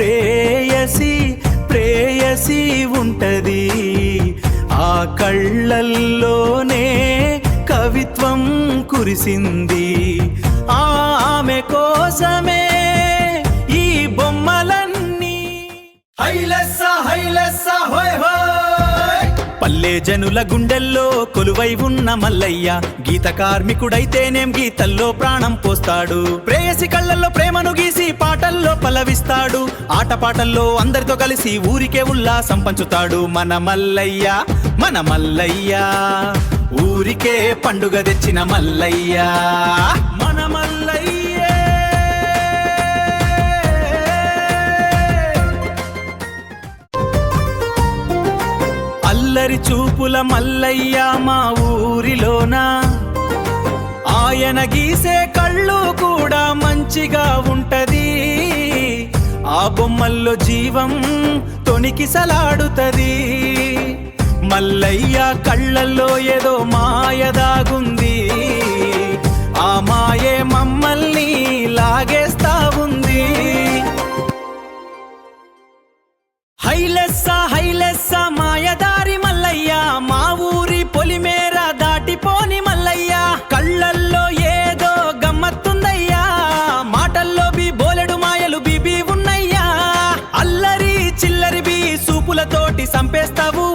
ప్రేయసి ప్రేయసి ఉంటది, ఆ కళ్ళల్లోనే కవిత్వం కురిసింది. ఆమె కోసమే ఈ బొమ్మలన్నీ. హైలెస్స హైలెస్స హోయ్ హోయ్. పల్లె జనుల గుండెల్లో కొలువై ఉన్న మల్లయ్య, గీత కార్మికుడైతేనేం గీతల్లో ప్రాణం పోస్తాడు. ప్రేయసి కళ్ళల్లో ప్రేమను గీసి పాటల్లో పలవిస్తాడు. ఆటపాటల్లో అందరితో కలిసి ఊరికే ఉల్లాసం పంచుతాడు. మన మల్లయ్య మన మల్లయ్య, ఊరికే పండుగ తెచ్చిన మల్లయ్య మన మల్లయ్య. అల్లరి చూపుల మల్లయ్య మా ఊరిలోన, ఆయన గీసే కళ్ళు కూడా మంచిగా ఉంటది. ఆ బొమ్మల్లో జీవం తొణికిసలాడుతది. మల్లయ్య కళ్ళల్లో ఏదో మాయదాగుంది, ఆ మాయే మమ్మల్ని లాగేస్తా ఉంది. హైలెస్స హైలెస్స మాయదారి మల్లయ్య, మా ఊరి పొలిమేర దాటిపోని మల్లయ్య. కళ్ళల్లో ఏదో గమ్మత్తుందయ్యా, మాటల్లో బోలెడు మాయలు బీబీ ఉన్నయ్యా. అల్లరి చిల్లరి బీ సూపులతోటి సంపేస్తావు